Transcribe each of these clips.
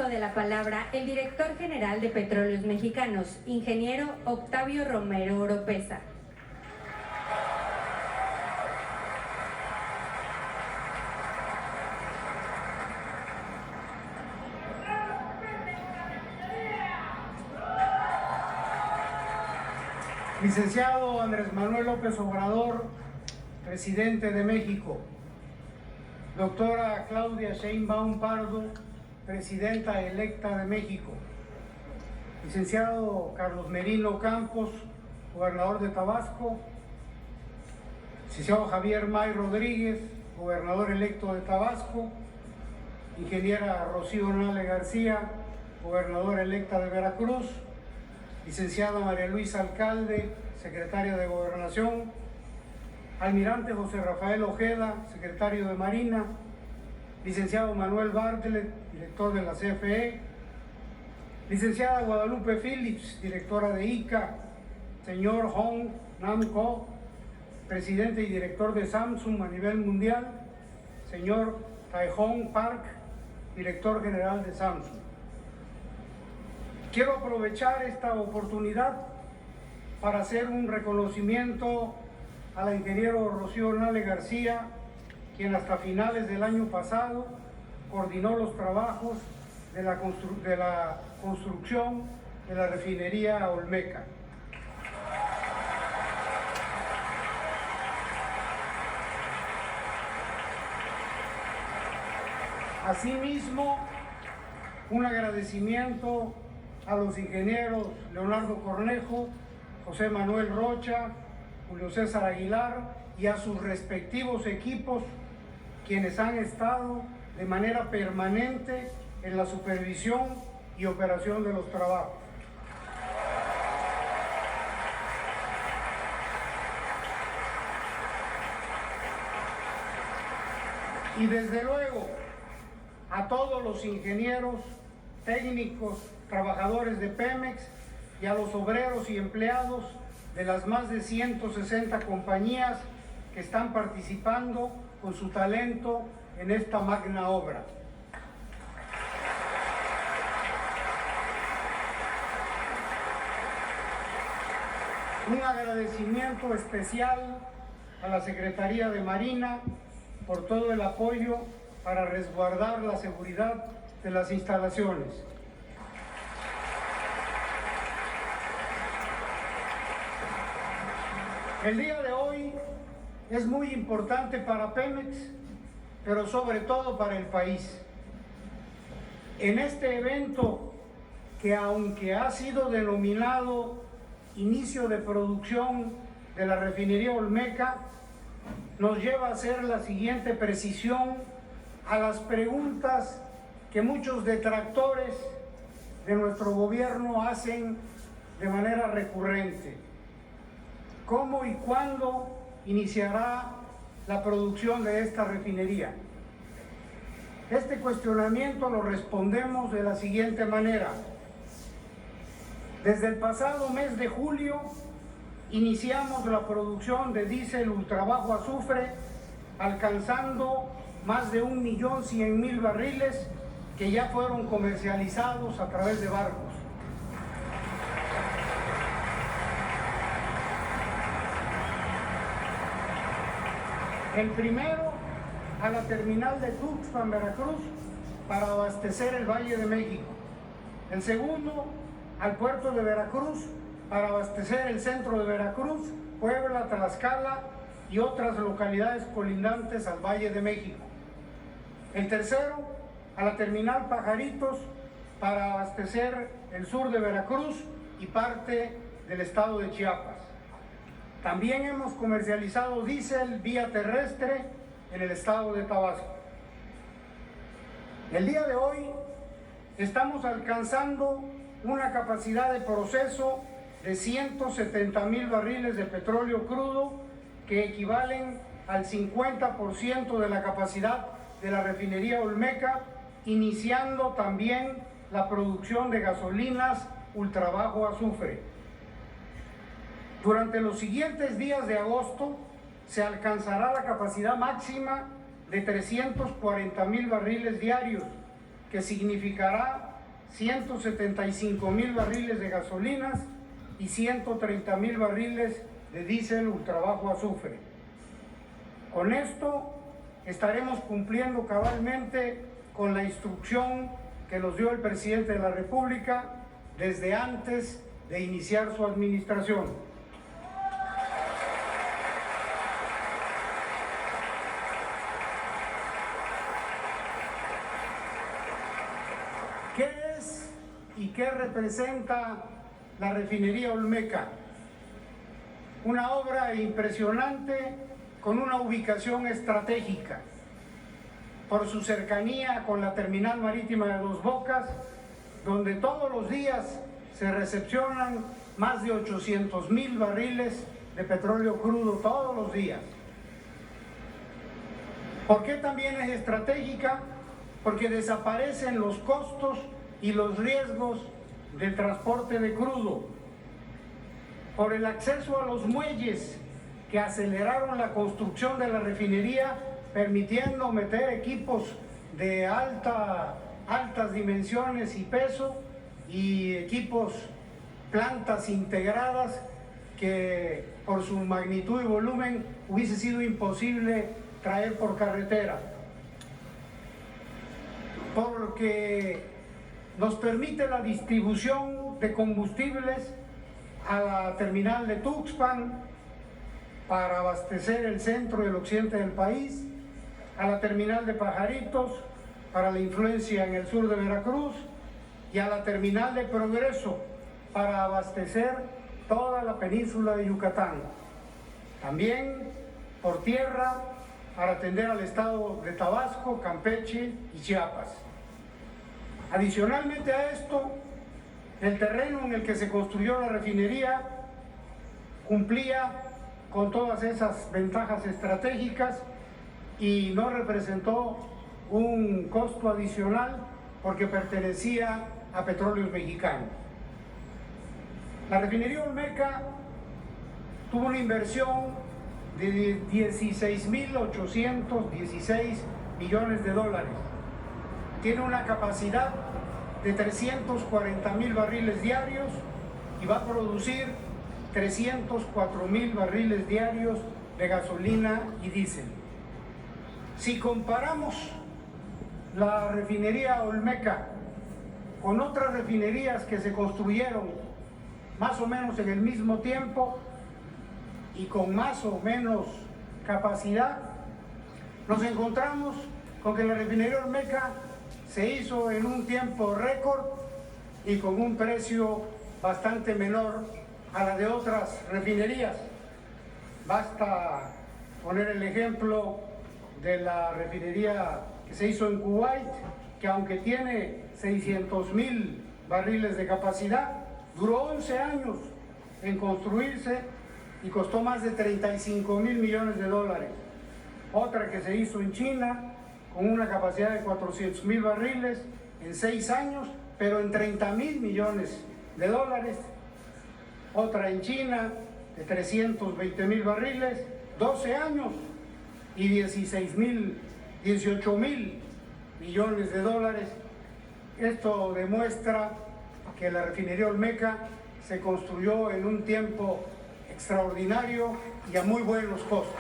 uso de la palabra el director general de Petróleos Mexicanos, ingeniero Octavio Romero Oropeza. Licenciado Andrés Manuel López Obrador, presidente de México. Doctora Claudia Sheinbaum Pardo, presidenta electa de México. Licenciado Carlos Merino Campos, gobernador de Tabasco. Licenciado Javier May Rodríguez, gobernador electo de Tabasco. Ingeniera Rocío Nale García, gobernadora electa de Veracruz. Licenciada María Luisa Alcalde, secretaria de Gobernación. Almirante José Rafael Ojeda, secretario de Marina. Licenciado Manuel Bartlett, director de la CFE. Licenciada Guadalupe Phillips, directora de ICA. Señor Hong Nam Ko, presidente y director de Samsung a nivel mundial. Señor Tae-Hong Park, director general de Samsung. Quiero aprovechar esta oportunidad para hacer un reconocimiento a la ingeniero Rocío Nale García, quien hasta finales del año pasado coordinó los trabajos de la construcción de la refinería Olmeca. Asimismo, un agradecimiento a los ingenieros Leonardo Cornejo, José Manuel Rocha, Julio César Aguilar y a sus respectivos equipos, quienes han estado de manera permanente en la supervisión y operación de los trabajos. Y desde luego a todos los ingenieros, técnicos, trabajadores de Pemex y a los obreros y empleados de las más de 160 compañías que están participando con su talento en esta magna obra. Un agradecimiento especial a la Secretaría de Marina por todo el apoyo para resguardar la seguridad de las instalaciones. El día de hoy es muy importante para Pemex, pero sobre todo para el país. En este evento, que aunque ha sido denominado inicio de producción de la refinería Olmeca, nos lleva a hacer la siguiente precisión a las preguntas que muchos detractores de nuestro gobierno hacen de manera recurrente. ¿Cómo y cuándo iniciará la producción de esta refinería? Este cuestionamiento lo respondemos de la siguiente manera. Desde el pasado mes de julio iniciamos la producción de diésel ultrabajo azufre, alcanzando más de 1.100.000 barriles que ya fueron comercializados a través de barcos. El primero a la terminal de Tuxpan, Veracruz, para abastecer el Valle de México. El segundo al puerto de Veracruz para abastecer el centro de Veracruz, Puebla, Tlaxcala y otras localidades colindantes al Valle de México. El tercero a la terminal Pajaritos para abastecer el sur de Veracruz y parte del estado de Chiapas. También hemos comercializado diésel vía terrestre en el estado de Tabasco. El día de hoy estamos alcanzando una capacidad de proceso de 170.000 barriles de petróleo crudo que equivalen al 50% de la capacidad de la refinería Olmeca, iniciando también la producción de gasolinas ultrabajo azufre. Durante los siguientes días de agosto se alcanzará la capacidad máxima de 340.000 barriles diarios, que significará 175,000 barriles de gasolinas y 130,000 barriles de diésel ultrabajo azufre. Con esto estaremos cumpliendo cabalmente con la instrucción que nos dio el presidente de la República desde antes de iniciar su administración. ¿Qué es y qué representa la refinería Olmeca? Una obra impresionante con una ubicación estratégica, por su cercanía con la terminal marítima de Dos Bocas, donde todos los días se recepcionan más de 800,000 barriles de petróleo crudo todos los días. ¿Por qué también es estratégica? Porque desaparecen los costos y los riesgos del transporte de crudo, por el acceso a los muelles que aceleraron la construcción de la refinería, permitiendo meter equipos de altas dimensiones y peso y equipos, plantas integradas que por su magnitud y volumen hubiese sido imposible traer por carretera. Porque nos permite la distribución de combustibles a la terminal de Tuxpan para abastecer el centro y el occidente del país, a la terminal de Pajaritos para la influencia en el sur de Veracruz y a la terminal de Progreso para abastecer toda la península de Yucatán. También por tierra para atender al estado de Tabasco, Campeche y Chiapas. Adicionalmente a esto, el terreno en el que se construyó la refinería cumplía con todas esas ventajas estratégicas y no representó un costo adicional porque pertenecía a Petróleos Mexicanos. La refinería Olmeca tuvo una inversión de 16,816 millones de dólares. Tiene una capacidad de 340,000 barriles diarios y va a producir 304,000 barriles diarios de gasolina y diésel. Si comparamos la refinería Olmeca con otras refinerías que se construyeron más o menos en el mismo tiempo y con más o menos capacidad, nos encontramos con que la refinería Olmeca se hizo en un tiempo récord y con un precio bastante menor a la de otras refinerías. Basta poner el ejemplo de la refinería que se hizo en Kuwait, que aunque tiene 600,000 barriles de capacidad, duró 11 años en construirse y costó más de 35,000 millones de dólares. Otra que se hizo en China, con una capacidad de 400,000 barriles en 6 años, pero en 30,000 millones de dólares. Otra en China de 320,000 barriles, 12 años y 18,000 millones de dólares. Esto demuestra que la refinería Olmeca se construyó en un tiempo extraordinario y a muy buenos costos.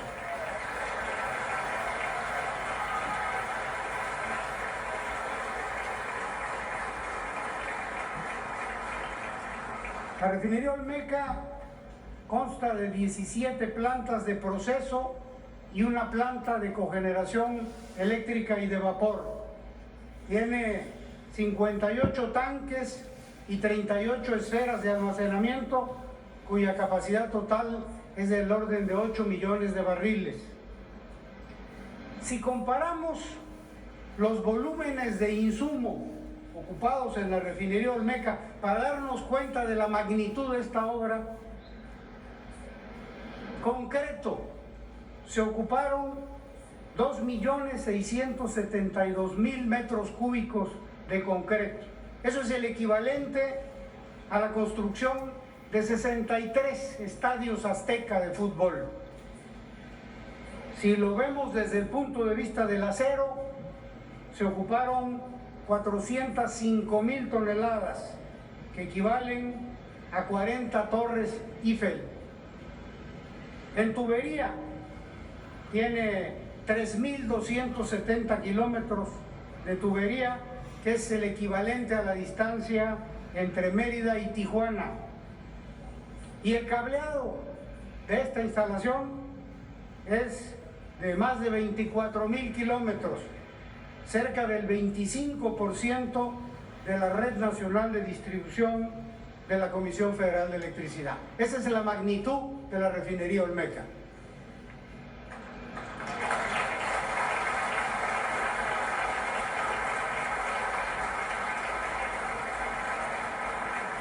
La refinería Olmeca consta de 17 plantas de proceso y una planta de cogeneración eléctrica y de vapor. Tiene 58 tanques y 38 esferas de almacenamiento, cuya capacidad total es del orden de 8 millones de barriles. Si comparamos los volúmenes de insumo ocupados en la refinería Olmeca para darnos cuenta de la magnitud de esta obra, concreto, se ocuparon 2,672,000 metros cúbicos de concreto. Eso es el equivalente a la construcción de 63 estadios azteca de fútbol. Si lo vemos desde el punto de vista del acero, se ocuparon 405,000 toneladas, que equivalen a 40 torres Eiffel. En tubería tiene 3.270 kilómetros de tubería, que es el equivalente a la distancia entre Mérida y Tijuana. Y el cableado de esta instalación es de más de 24,000 kilómetros, cerca del 25% de la red nacional de distribución de la Comisión Federal de Electricidad. Esa es la magnitud de la refinería Olmeca.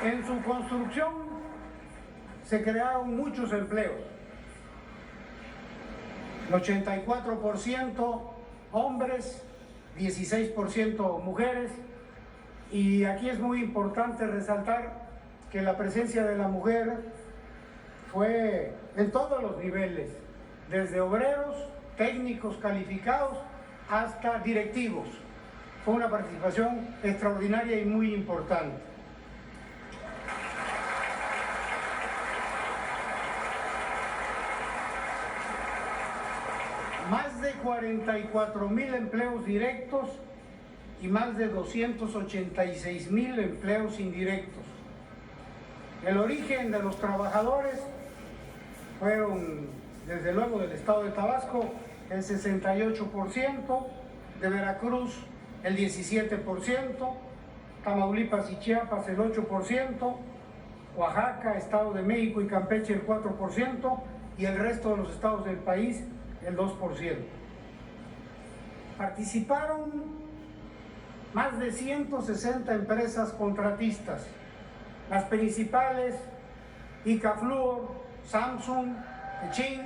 En su construcción se crearon muchos empleos, el 84% hombres, 16% mujeres, y aquí es muy importante resaltar que la presencia de la mujer fue en todos los niveles, desde obreros, técnicos calificados, hasta directivos. Fue una participación extraordinaria y muy importante. Más de 44,000 empleos directos y más de 286,000 empleos indirectos. El origen de los trabajadores fueron, desde luego, del estado de Tabasco, el 68%, de Veracruz el 17%, Tamaulipas y Chiapas el 8%, Oaxaca, Estado de México y Campeche el 4%, y el resto de los estados del país el 2%. Participaron más de 160 empresas contratistas, las principales: Icafluor, Samsung, Techin,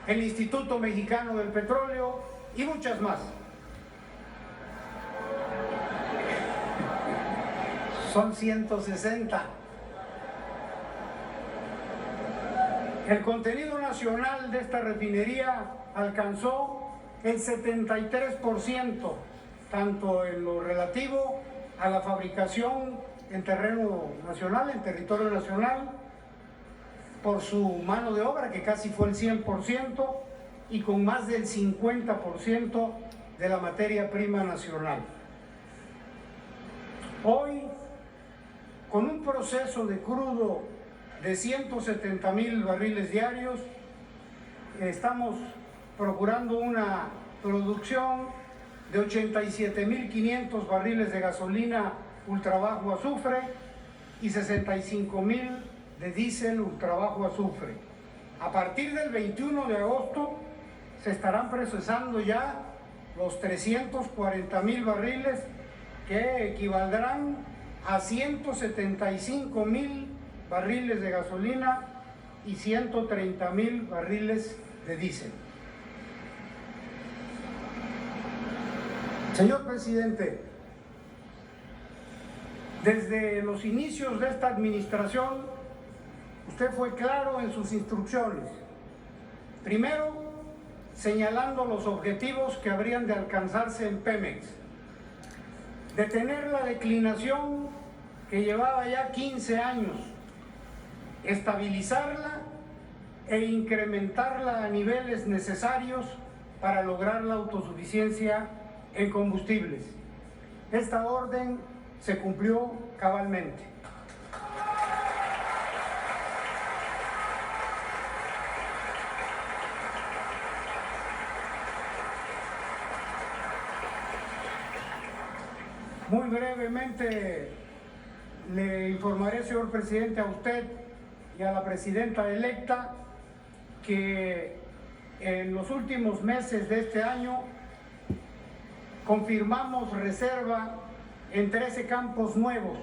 el Instituto Mexicano del Petróleo y muchas más. Son 160. El contenido nacional de esta refinería alcanzó el 73%, tanto en lo relativo a la fabricación en terreno nacional, en territorio nacional, por su mano de obra, que casi fue el 100%, y con más del 50% de la materia prima nacional. Hoy, con un proceso de crudo de 170,000 barriles diarios, estamos procurando una producción de 87,500 barriles de gasolina ultrabajo azufre y 65,000 de diésel ultrabajo azufre. A partir del 21 de agosto se estarán procesando ya los 340,000 barriles, que equivaldrán a 175,000 barriles de gasolina y 130,000 barriles de diésel. Señor presidente, desde los inicios de esta administración, usted fue claro en sus instrucciones. Primero, señalando los objetivos que habrían de alcanzarse en Pemex: detener la declinación que llevaba ya 15 años, estabilizarla e incrementarla a niveles necesarios para lograr la autosuficiencia en combustibles. Esta orden se cumplió cabalmente. Muy brevemente le informaré, señor presidente, a usted y a la presidenta electa, que en los últimos meses de este año confirmamos reserva en 13 campos nuevos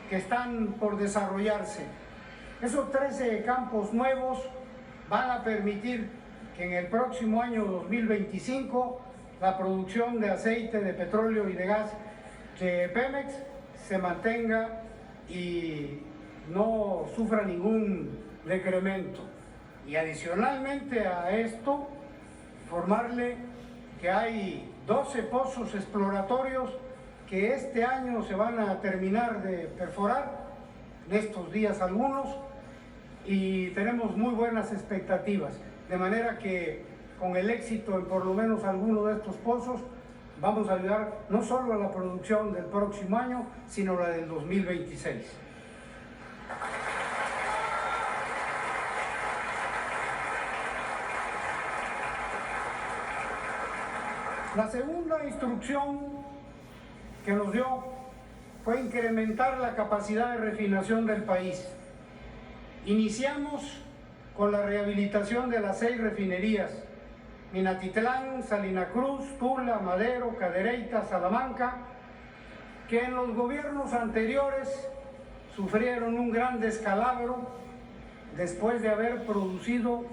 que están por desarrollarse. Esos 13 campos nuevos van a permitir que en el próximo año 2025 la producción de aceite, de petróleo y de gas de Pemex se mantenga y no sufra ningún decremento. Y adicionalmente a esto, informarle que hay 12 pozos exploratorios que este año se van a terminar de perforar, en estos días algunos, y tenemos muy buenas expectativas, de manera que con el éxito en por lo menos alguno de estos pozos vamos a ayudar no solo a la producción del próximo año, sino la del 2026. La segunda instrucción que nos dio fue incrementar la capacidad de refinación del país. Iniciamos con la rehabilitación de las 6 refinerías: Minatitlán, Salina Cruz, Tula, Madero, Cadereyta, Salamanca, que en los gobiernos anteriores sufrieron un gran descalabro después de haber producido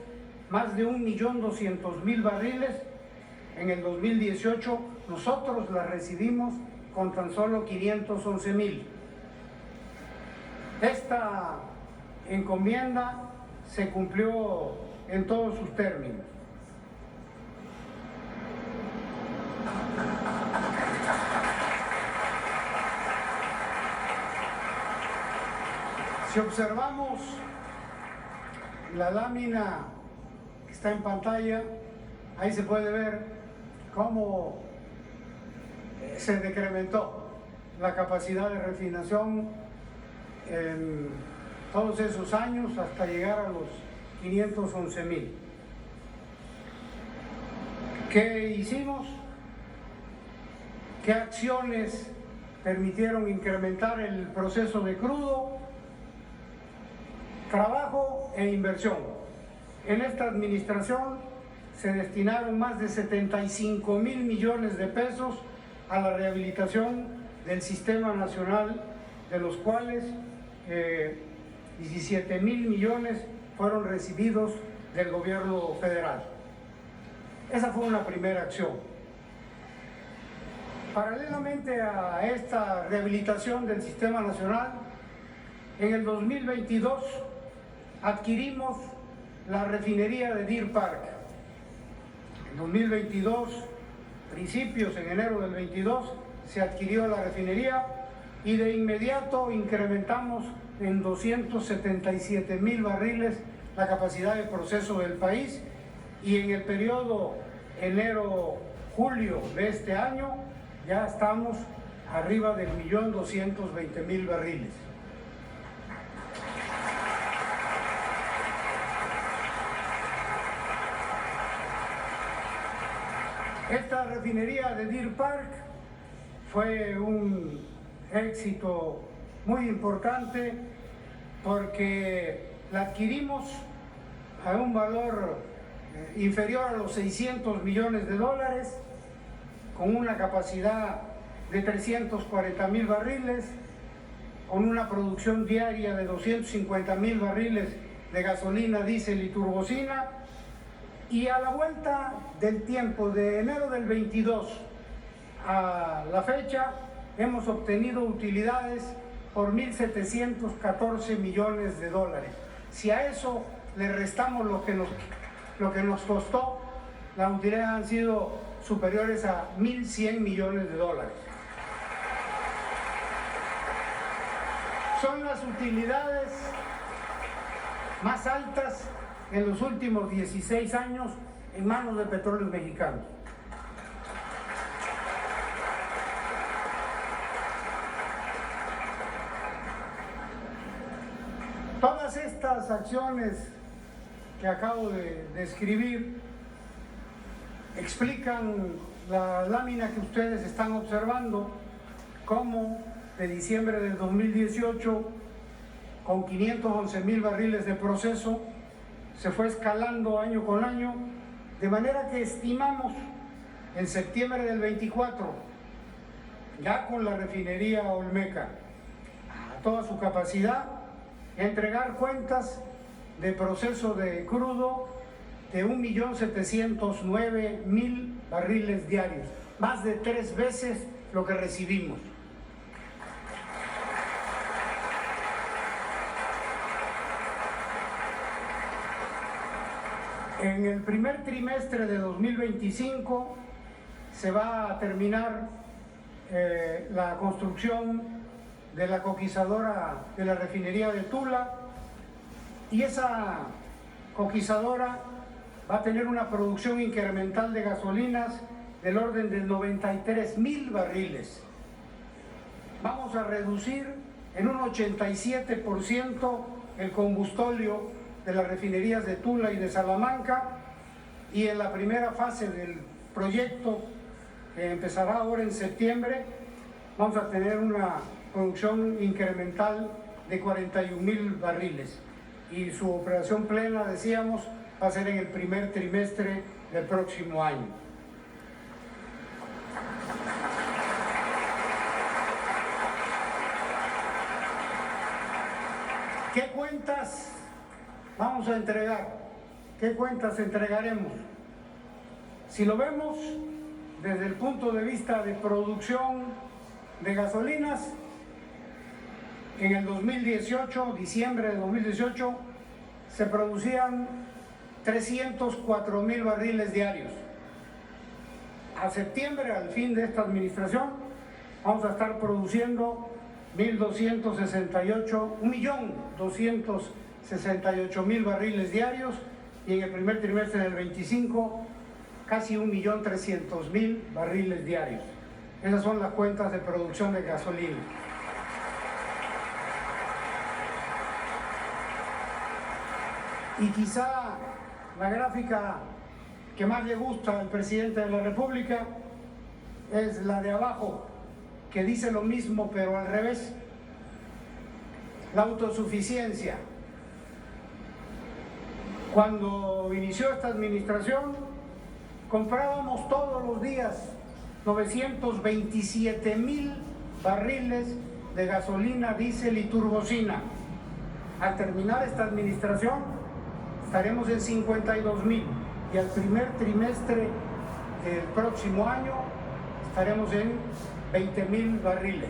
más de 1.200.000 barriles. En el 2018 nosotros las recibimos con tan solo 511.000. Esta encomienda se cumplió en todos sus términos. Si observamos la lámina que está en pantalla, ahí se puede ver cómo se decrementó la capacidad de refinación en todos esos años hasta llegar a los 511.000. ¿Qué hicimos? ¿Qué acciones permitieron incrementar el proceso de crudo? Trabajo e inversión. En esta administración se destinaron más de 75.000 millones de pesos a la rehabilitación del Sistema Nacional, de los cuales 17.000 millones fueron recibidos del gobierno federal. Esa fue una primera acción. Paralelamente a esta rehabilitación del Sistema Nacional, en el 2022 adquirimos la refinería de Deer Park. En 2022, principios en enero del 22, se adquirió la refinería y de inmediato incrementamos en 277.000 barriles la capacidad de proceso del país, y en el periodo enero-julio de este año ya estamos arriba del 1.220.000 barriles. Esta refinería de Deer Park fue un éxito muy importante porque la adquirimos a un valor inferior a los 600 millones de dólares, con una capacidad de 340.000 barriles, con una producción diaria de 250.000 barriles de gasolina, diésel y turbocina. Y a la vuelta del tiempo, de enero del 22 a la fecha, hemos obtenido utilidades por 1.714 millones de dólares. Si a eso le restamos lo que nos costó, las utilidades han sido superiores a 1.100 millones de dólares. Son las utilidades más altas en los últimos 16 años en manos de Petróleos Mexicanos. Todas estas acciones que acabo de describir explican la lámina que ustedes están observando, cómo de diciembre del 2018, con 511.000 barriles de proceso, se fue escalando año con año, de manera que estimamos en septiembre del 24, ya con la refinería Olmeca, a toda su capacidad, entregar cuentas de proceso de crudo de 1.709.000 barriles diarios, más de 3 veces lo que recibimos. En el primer trimestre de 2025 se va a terminar la construcción de la coquizadora de la refinería de Tula, y esa coquizadora va a tener una producción incremental de gasolinas del orden de 93,000 barriles. Vamos a reducir en un 87% el combustóleo de las refinerías de Tula y de Salamanca, y en la primera fase del proyecto, que empezará ahora en septiembre, vamos a tener una producción incremental de 41,000 barriles, y su operación plena, decíamos, va a ser en el primer trimestre del próximo año. ¿Qué cuentas vamos a entregar? ¿Qué cuentas entregaremos? Si lo vemos desde el punto de vista de producción de gasolinas, en el 2018, diciembre de 2018, se producían 304,000 barriles diarios. A septiembre, al fin de esta administración, vamos a estar produciendo 1,268,000 barriles diarios, y en el primer trimestre del 25, casi 1,300,000 barriles diarios. Esas son las cuentas de producción de gasolina. Y quizá la gráfica que más le gusta al presidente de la República es la de abajo, que dice lo mismo pero al revés. La autosuficiencia. Cuando inició esta administración, comprábamos todos los días 927,000 barriles de gasolina, diésel y turbocina. Al terminar esta administración, estaremos en 52,000, y al primer trimestre del próximo año estaremos en 20,000 barriles.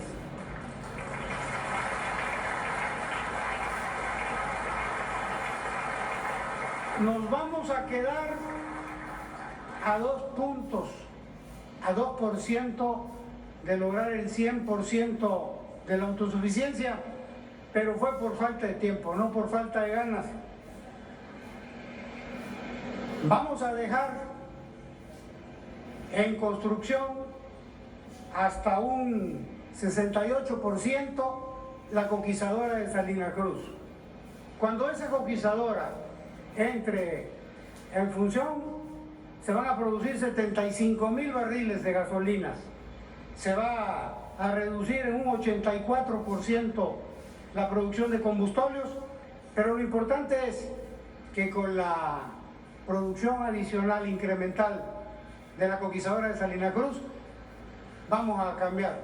Nos vamos a quedar a 2 puntos, a 2% de lograr el 100% de la autosuficiencia, pero fue por falta de tiempo, no por falta de ganas. Vamos a dejar en construcción hasta un 68% la coquizadora de Salina Cruz. Cuando esa coquizadora entre en función, se van a producir 75,000 barriles de gasolinas. Se va a reducir en un 84% la producción de combustóleos, pero lo importante es que con la producción adicional incremental de la coquizadora de Salina Cruz, vamos a cambiar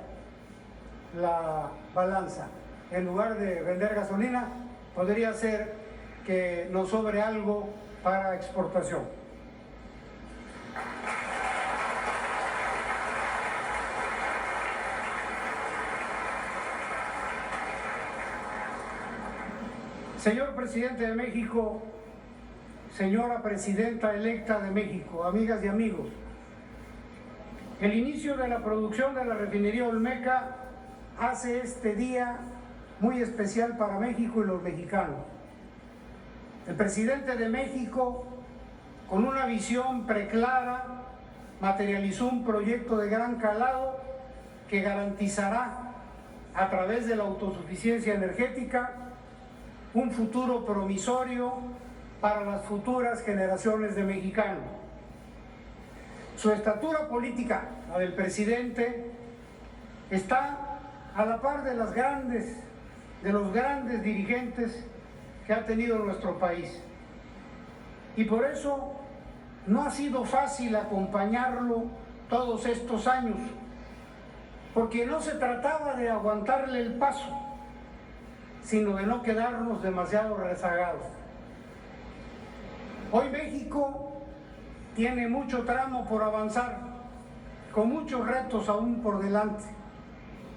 la balanza. En lugar de vender gasolina, podría ser que nos sobre algo para exportación. Señor Presidente de México, señora Presidenta electa de México, amigas y amigos, el inicio de la producción de la refinería Olmeca hace este día muy especial para México y los mexicanos. El presidente de México, con una visión preclara, materializó un proyecto de gran calado que garantizará, a través de la autosuficiencia energética, un futuro promisorio para las futuras generaciones de mexicanos. Su estatura política, la del presidente, está a la par de los grandes dirigentes que ha tenido nuestro país. Y por eso no ha sido fácil acompañarlo todos estos años, porque no se trataba de aguantarle el paso, sino de no quedarnos demasiado rezagados. Hoy México tiene mucho tramo por avanzar, con muchos retos aún por delante,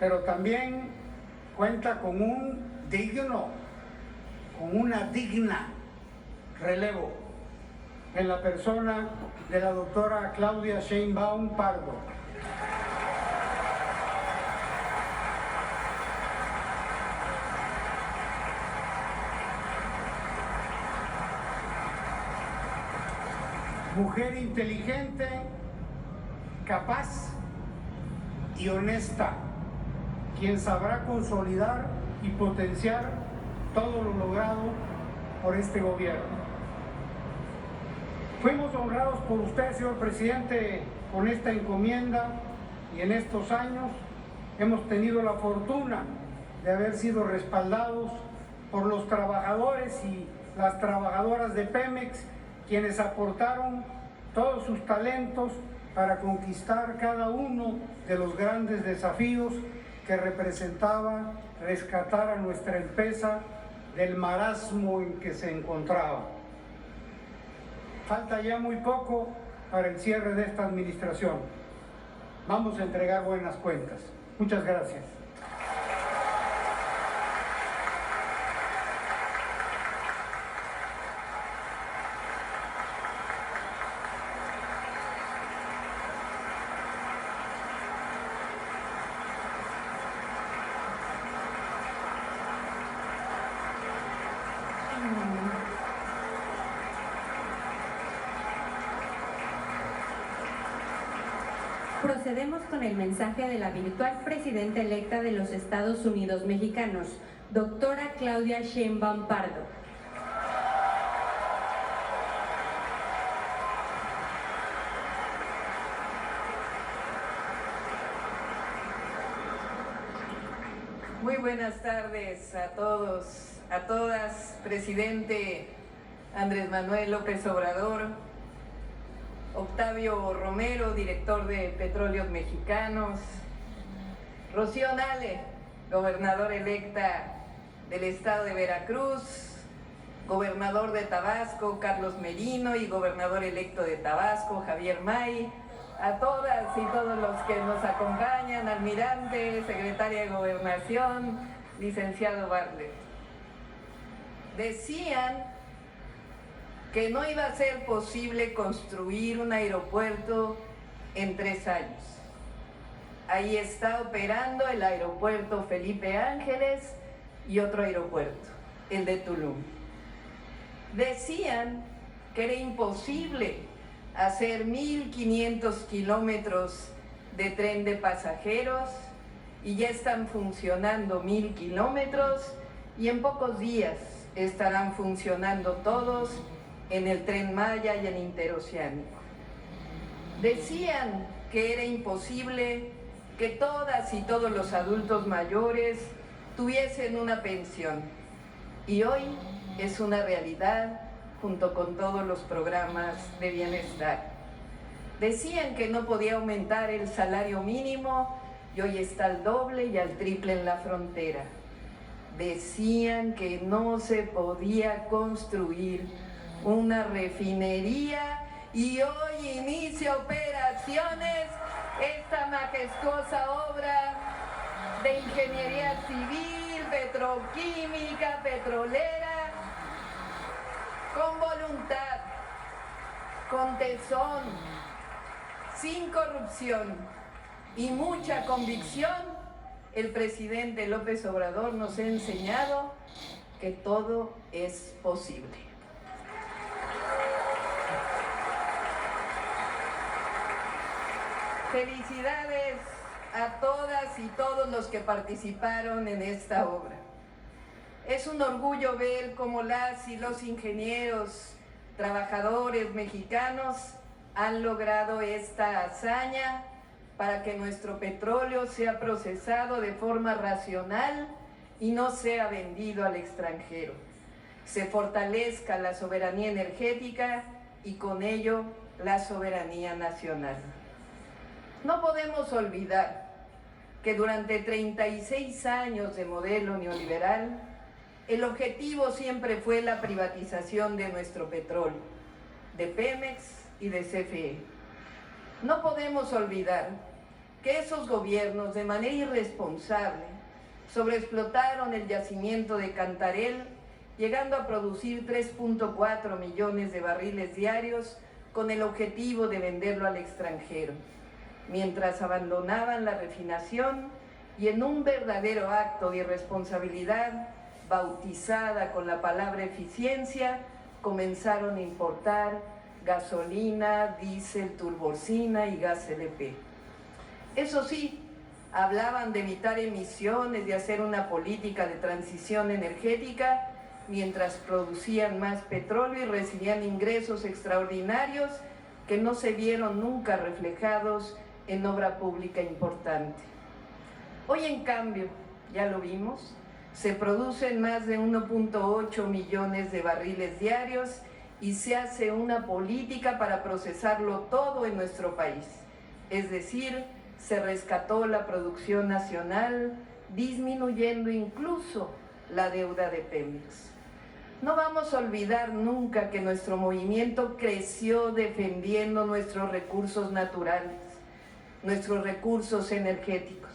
pero también cuenta con una digna relevo en la persona de la doctora Claudia Sheinbaum Pardo. mujer inteligente, capaz y honesta, quien sabrá consolidar y potenciar todo lo logrado por este gobierno. Fuimos honrados por usted, señor presidente, con esta encomienda, y en estos años hemos tenido la fortuna de haber sido respaldados por los trabajadores y las trabajadoras de Pemex, quienes aportaron todos sus talentos para conquistar cada uno de los grandes desafíos que representaba rescatar a nuestra empresa del marasmo en que se encontraba. Falta ya muy poco para el cierre de esta administración. Vamos a entregar buenas cuentas. Muchas gracias. Procedemos con el mensaje de la virtual presidenta electa de los Estados Unidos mexicanos, doctora Claudia Sheinbaum Pardo. Muy buenas tardes a todos, a todas, presidente Andrés Manuel López Obrador, Octavio Romero, director de Petróleos Mexicanos, Rocío Nale, gobernadora electa del estado de Veracruz, gobernador de Tabasco, Carlos Merino, y gobernador electo de Tabasco, Javier May, a todas y todos los que nos acompañan, almirante, secretaria de Gobernación, licenciado Bartlett. Decían que no iba a ser posible construir un aeropuerto en 3 años. Ahí está operando el aeropuerto Felipe Ángeles y otro aeropuerto, el de Tulum. Decían que era imposible hacer 1.500 kilómetros de tren de pasajeros, y ya están funcionando 1.000 kilómetros, y en pocos días estarán funcionando todos en el Tren Maya y el interoceánico. Decían que era imposible que todas y todos los adultos mayores tuviesen una pensión, y hoy es una realidad junto con todos los programas de bienestar. Decían que no podía aumentar el salario mínimo, y hoy está al doble y al triple en la frontera. Decían que no se podía construir una refinería, y hoy inicia operaciones esta majestuosa obra de ingeniería civil, petroquímica, petrolera, con voluntad, con tesón, sin corrupción y mucha convicción. El presidente López Obrador nos ha enseñado que todo es posible. Felicidades a todas y todos los que participaron en esta obra. Es un orgullo ver cómo las y los ingenieros, trabajadores mexicanos han logrado esta hazaña para que nuestro petróleo sea procesado de forma racional y no sea vendido al extranjero. Se fortalezca la soberanía energética y con ello la soberanía nacional. No podemos olvidar que durante 36 años de modelo neoliberal, el objetivo siempre fue la privatización de nuestro petróleo, de Pemex y de CFE. No podemos olvidar que esos gobiernos, de manera irresponsable, sobreexplotaron el yacimiento de Cantarell, llegando a producir 3.4 millones de barriles diarios con el objetivo de venderlo al extranjero, mientras abandonaban la refinación y, en un verdadero acto de irresponsabilidad bautizada con la palabra eficiencia, comenzaron a importar gasolina, diésel, turbocina y gas LP. Eso sí, hablaban de evitar emisiones, de hacer una política de transición energética, mientras producían más petróleo y recibían ingresos extraordinarios que no se vieron nunca reflejados en obra pública importante. Hoy, en cambio, ya lo vimos, se producen más de 1.8 millones de barriles diarios y se hace una política para procesarlo todo en nuestro país. Es decir, se rescató la producción nacional, disminuyendo incluso la deuda de Pemex. No vamos a olvidar nunca que nuestro movimiento creció defendiendo nuestros recursos naturales, nuestros recursos energéticos.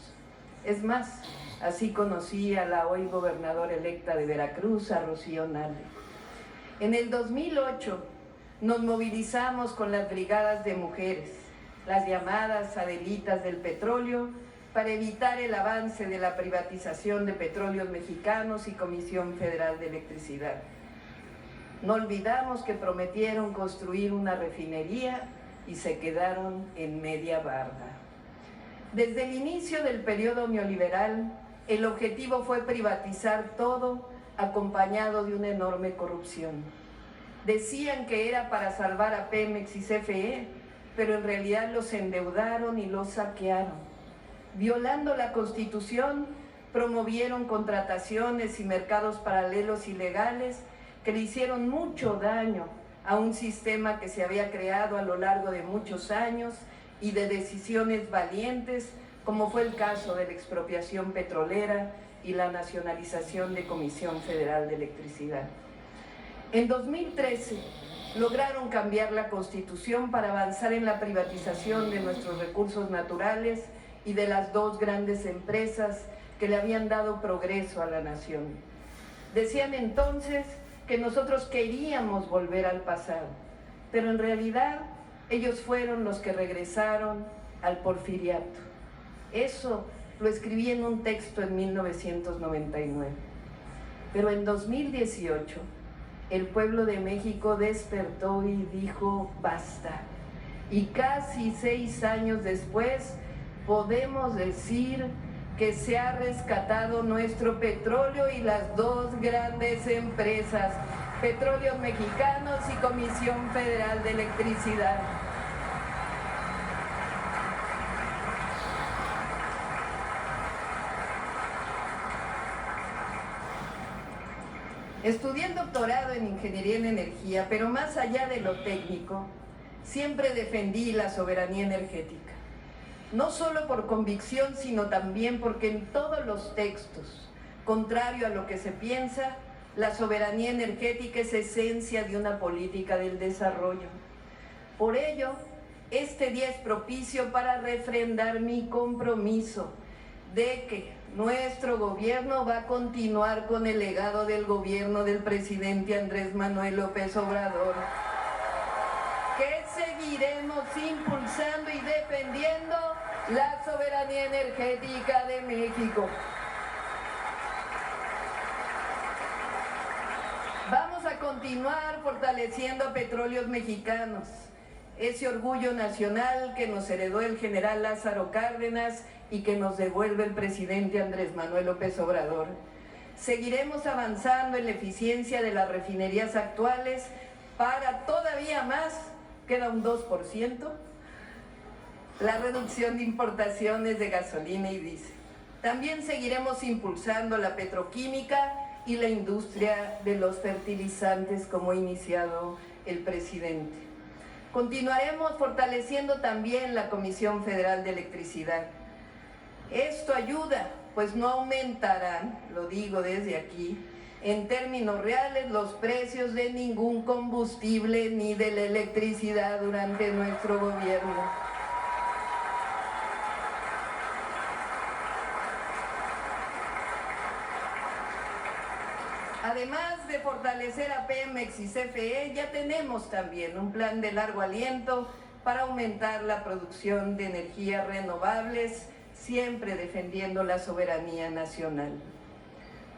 Es más, así conocí a la hoy gobernadora electa de Veracruz, a Rocío Nale. En el 2008 nos movilizamos con las brigadas de mujeres, las llamadas Adelitas del Petróleo, para evitar el avance de la privatización de Petróleos Mexicanos y Comisión Federal de Electricidad. No olvidamos que prometieron construir una refinería y se quedaron en media barda. Desde el inicio del periodo neoliberal, el objetivo fue privatizar todo, acompañado de una enorme corrupción. Decían que era para salvar a Pemex y CFE, pero en realidad los endeudaron y los saquearon. Violando la Constitución, promovieron contrataciones y mercados paralelos ilegales que le hicieron mucho daño a un sistema que se había creado a lo largo de muchos años y de decisiones valientes, como fue el caso de la expropiación petrolera y la nacionalización de Comisión Federal de Electricidad. En 2013 lograron cambiar la Constitución para avanzar en la privatización de nuestros recursos naturales y de las dos grandes empresas que le habían dado progreso a la nación. Decían entonces que nosotros queríamos volver al pasado, pero en realidad ellos fueron los que regresaron al porfiriato. Eso lo escribí en un texto en 1999. Pero en 2018, el pueblo de México despertó y dijo basta. Y casi 6 años después, podemos decir que se ha rescatado nuestro petróleo y las dos grandes empresas, Petróleos Mexicanos y Comisión Federal de Electricidad. Estudié el doctorado en Ingeniería en Energía, pero más allá de lo técnico, siempre defendí la soberanía energética. No solo por convicción, sino también porque en todos los textos, contrario a lo que se piensa, la soberanía energética es esencia de una política del desarrollo. Por ello, este día es propicio para refrendar mi compromiso de que nuestro gobierno va a continuar con el legado del gobierno del presidente Andrés Manuel López Obrador, que seguiremos impulsando y defendiendo la soberanía energética de México. Vamos a continuar fortaleciendo a Petróleos Mexicanos, ese orgullo nacional que nos heredó el general Lázaro Cárdenas y que nos devuelve el presidente Andrés Manuel López Obrador. Seguiremos avanzando en la eficiencia de las refinerías actuales para todavía más, queda un 2%, la reducción de importaciones de gasolina y diésel. También seguiremos impulsando la petroquímica y la industria de los fertilizantes, como ha iniciado el presidente. Continuaremos fortaleciendo también la Comisión Federal de Electricidad. Esto ayuda, pues no aumentarán, lo digo desde aquí, en términos reales los precios de ningún combustible ni de la electricidad durante nuestro gobierno. Además de fortalecer a Pemex y CFE, ya tenemos también un plan de largo aliento para aumentar la producción de energías renovables, siempre defendiendo la soberanía nacional.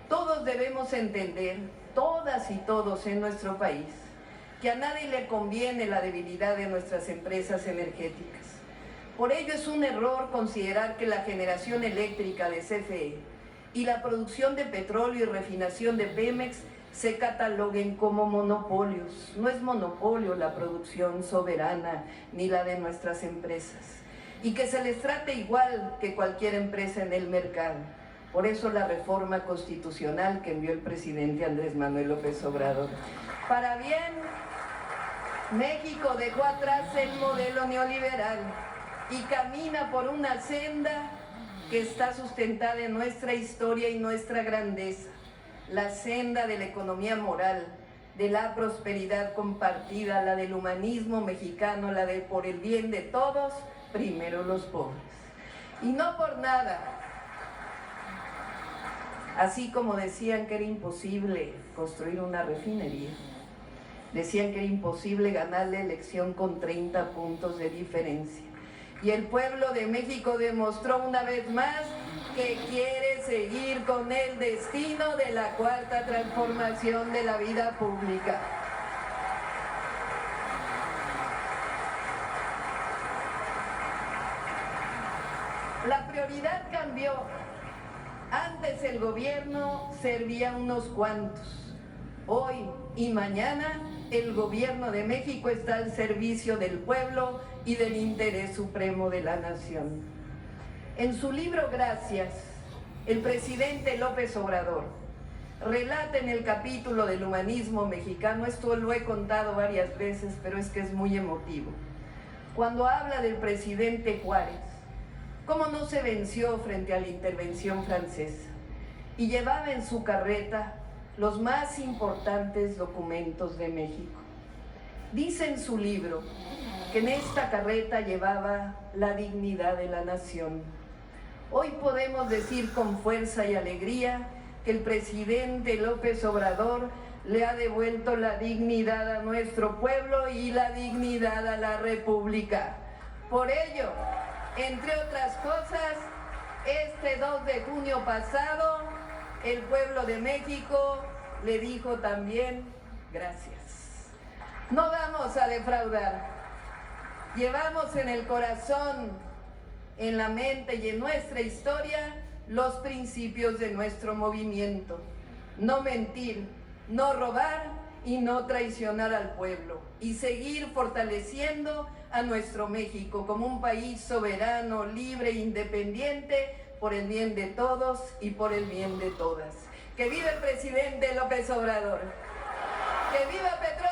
Todos debemos entender, todas y todos en nuestro país, que a nadie le conviene la debilidad de nuestras empresas energéticas. Por ello es un error considerar que la generación eléctrica de CFE y la producción de petróleo y refinación de Pemex se cataloguen como monopolios. No es monopolio la producción soberana ni la de nuestras empresas. Y que se les trate igual que cualquier empresa en el mercado. Por eso la reforma constitucional que envió el presidente Andrés Manuel López Obrador. Para bien, México dejó atrás el modelo neoliberal y camina por una senda que está sustentada en nuestra historia y nuestra grandeza. La senda de la economía moral, de la prosperidad compartida, la del humanismo mexicano, la de por el bien de todos, primero los pobres. Y no por nada, así como decían que era imposible construir una refinería, decían que era imposible ganar la elección con 30 puntos de diferencia. Y el pueblo de México demostró una vez más que quiere seguir con el destino de la cuarta transformación de la vida pública. La prioridad cambió. Antes el gobierno servía a unos cuantos. Hoy y mañana el gobierno de México está al servicio del pueblo y del interés supremo de la nación. En su libro Gracias, el presidente López Obrador relata en el capítulo del humanismo mexicano, esto lo he contado varias veces, pero es que es muy emotivo, cuando habla del presidente Juárez, cómo no se venció frente a la intervención francesa y llevaba en su carreta los más importantes documentos de México. Dice en su libro que en esta carreta llevaba la dignidad de la nación. Hoy podemos decir con fuerza y alegría que el presidente López Obrador le ha devuelto la dignidad a nuestro pueblo y la dignidad a la República. Por ello, entre otras cosas, este 2 de junio pasado, el pueblo de México le dijo también gracias. No vamos a defraudar. Llevamos en el corazón, en la mente y en nuestra historia los principios de nuestro movimiento. No mentir, no robar y no traicionar al pueblo. Y seguir fortaleciendo a nuestro México como un país soberano, libre e independiente por el bien de todos y por el bien de todas. ¡Que viva el presidente López Obrador! ¡Que viva Petróleo!